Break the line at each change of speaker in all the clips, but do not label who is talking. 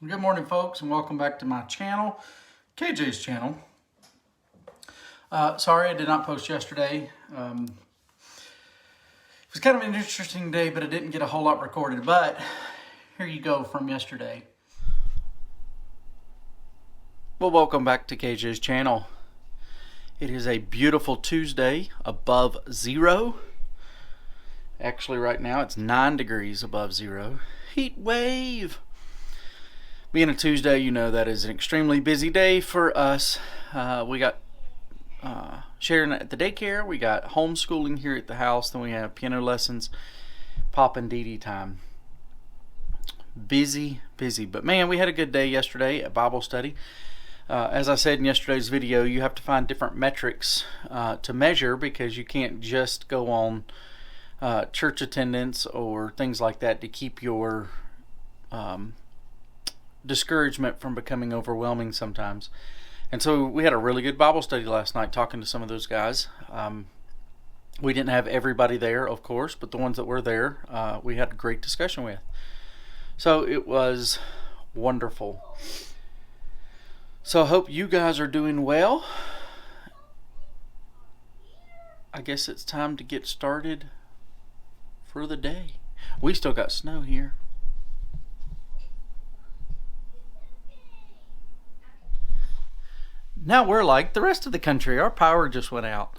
Good morning, folks, and welcome back to my channel, KJ's channel. Sorry I did not post yesterday. It was kind of an interesting day, but I didn't get a whole lot recorded. But here you go from yesterday. Well, welcome back to KJ's channel. It is a beautiful Tuesday above zero. Actually, right now it's 9 degrees above zero. Heat wave. Being a Tuesday, you know that is an extremely busy day for us. We got Sharon at the daycare. We got homeschooling here at the house. Then we have piano lessons, Pop and Dee Dee time. Busy. But man, we had a good day yesterday at Bible study. As I said in yesterday's video, you have to find different metrics to measure because you can't just go on church attendance or things like that to keep your discouragement from becoming overwhelming sometimes. And so we had a really good Bible study last night talking to some of those guys. We didn't have everybody there, of course, but the ones that were there, we had a great discussion with. So it was wonderful. So I hope you guys are doing well. I guess it's time to get started for the day. We still got snow here. Now we're like the rest of the country. Our power just went out.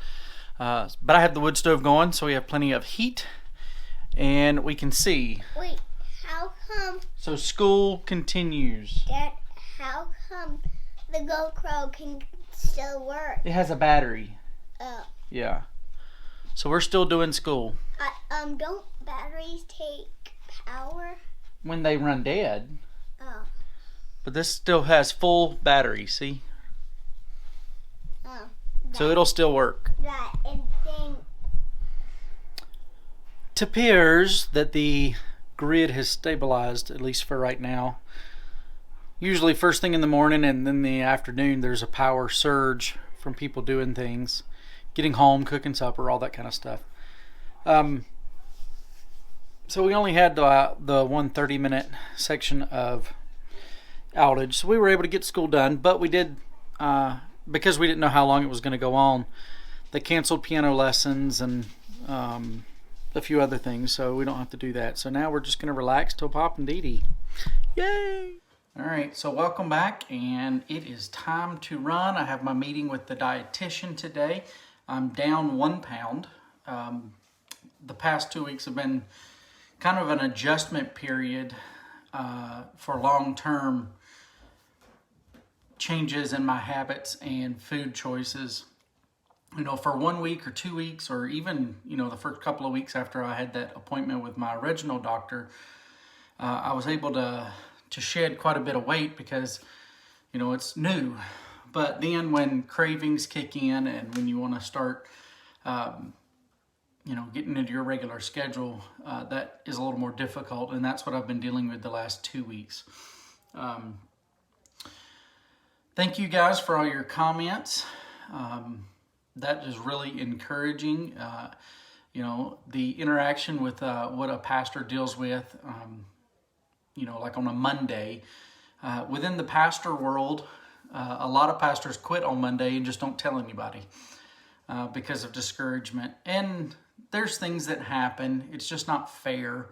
But I have the wood stove going, so we have plenty of heat. And we can see.
Wait, how come?
So school continues.
Dad, how come the GoPro can still work?
It has a battery.
Oh.
Yeah. So we're still doing school.
Don't batteries take power?
When they run dead.
Oh.
But this still has full battery, see?
Oh.
So it'll still work.
That and thing.
It appears that the grid has stabilized, at least for right now. Usually first thing in the morning and then in the afternoon there's a power surge from people doing things, getting home, cooking supper, all that kind of stuff. So we only had the 1 30-minute section of outage, so we were able to get school done, but we did, because we didn't know how long it was going to go on, they canceled piano lessons and a few other things, so we don't have to do that. So now we're just going to relax till Pop and Dee Dee. Yay! All right, so welcome back, and it is time to run. I have my meeting with the dietitian today. I'm down 1 pound. The past 2 weeks have been kind of an adjustment period for long-term changes in my habits and food choices. You know, for 1 week or 2 weeks, or even, you know, the first couple of weeks after I had that appointment with my original doctor, I was able to shed quite a bit of weight because, you know, it's new. But then when cravings kick in and when you want to start, you know, getting into your regular schedule, that is a little more difficult. And that's what I've been dealing with the last 2 weeks. Thank you guys for all your comments. That is really encouraging. You know, the interaction with what a pastor deals with, you know, like on a Monday. Within the pastor world, a lot of pastors quit on Monday and just don't tell anybody because of discouragement. And there's things that happen. It's just not fair.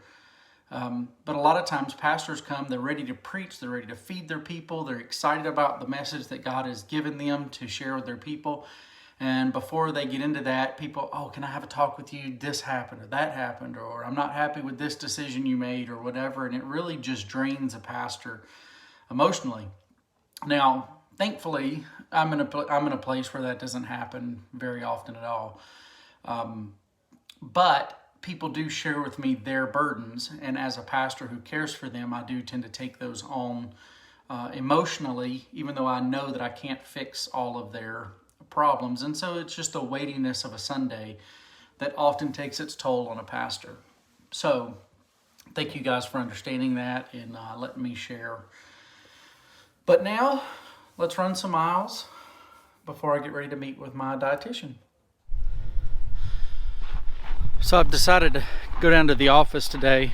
But a lot of times pastors come, they're ready to preach, they're ready to feed their people, they're excited about the message that God has given them to share with their people. And before they get into that, people, oh, can I have a talk with you? This happened or that happened, or I'm not happy with this decision you made or whatever. And it really just drains a pastor emotionally. Now, thankfully, I'm in a place where that doesn't happen very often at all. But people do share with me their burdens, and as a pastor who cares for them, I do tend to take those on emotionally, even though I know that I can't fix all of their problems. And so it's just the weightiness of a Sunday that often takes its toll on a pastor. So thank you guys for understanding that and letting me share. But now let's run some miles before I get ready to meet with my dietitian. So I've decided to go down to the office today,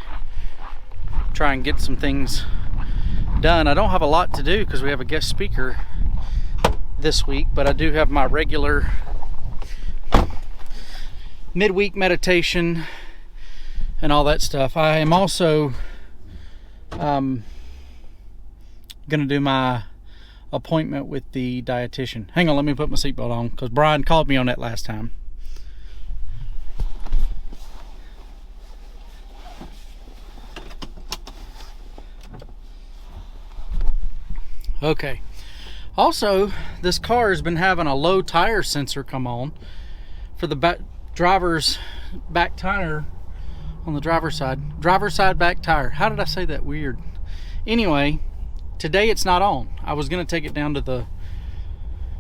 try and get some things done. I don't have a lot to do because we have a guest speaker this week, but I do have my regular midweek meditation and all that stuff. I am also going to do my appointment with the dietitian. Hang on, let me put my seatbelt on because Brian called me on that last time. Okay. Also, this car has been having a low tire sensor come on for the driver's back tire on the driver's side back tire. How did I say that weird? Anyway, today it's not on. I was going to take it down to the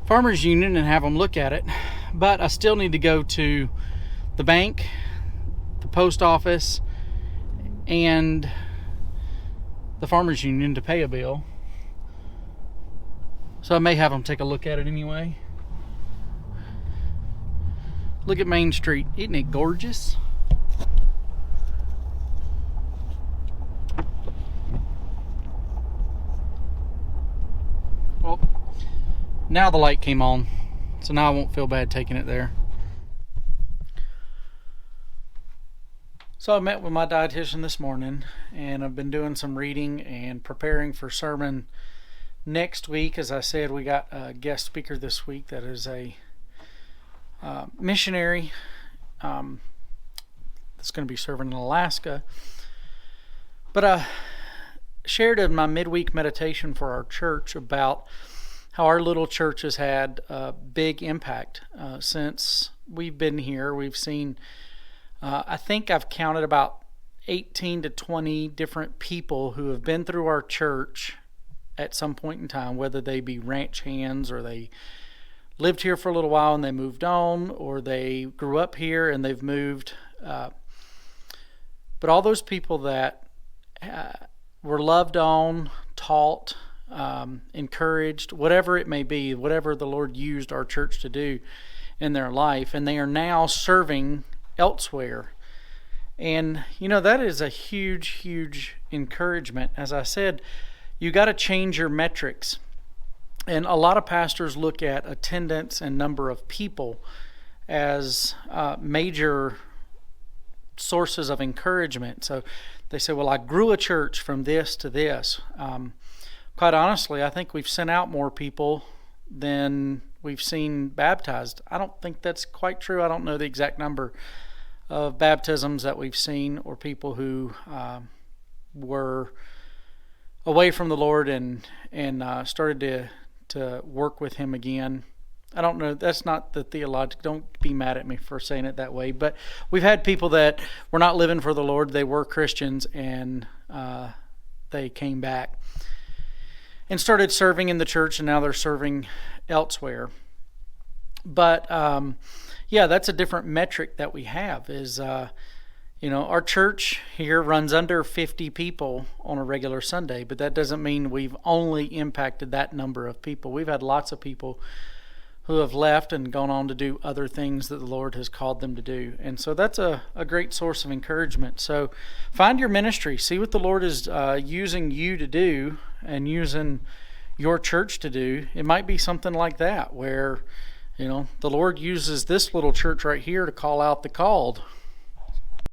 Farmers Union and have them look at it, but I still need to go to the bank, the post office, and the Farmers Union to pay a bill. So I may have them take a look at it anyway. Look at Main Street. Isn't it gorgeous? Well, now the light came on, so now I won't feel bad taking it there. So I met with my dietitian this morning, and I've been doing some reading and preparing for sermon next week. As I said, we got a guest speaker this week that is a missionary that's going to be serving in Alaska. But I shared in my midweek meditation for our church about how our little church has had a big impact since we've been here. We've seen, I think I've counted about 18 to 20 different people who have been through our church at some point in time, whether they be ranch hands or they lived here for a little while and they moved on, or they grew up here and they've moved. But all those people that were loved on, taught, encouraged, whatever it may be, whatever the Lord used our church to do in their life, and they are now serving elsewhere. And, that is a huge, huge encouragement. As I said, you got to change your metrics. And a lot of pastors look at attendance and number of people as major sources of encouragement. So they say, well, I grew a church from this to this. Quite honestly, I think we've sent out more people than we've seen baptized. I don't think that's quite true. I don't know the exact number of baptisms that we've seen, or people who were away from the Lord and started to work with Him again. I don't know. That's not the theological. Don't be mad at me for saying it that way. But we've had people that were not living for the Lord. They were Christians, and they came back and started serving in the church, and now they're serving elsewhere. But that's a different metric that we have. Is our church here runs under 50 people on a regular Sunday, but that doesn't mean we've only impacted that number of people. We've had lots of people who have left and gone on to do other things that the Lord has called them to do. And so that's a great source of encouragement. So find your ministry. See what the Lord is using you to do and using your church to do. It might be something like that, where the Lord uses this little church right here to call out the called.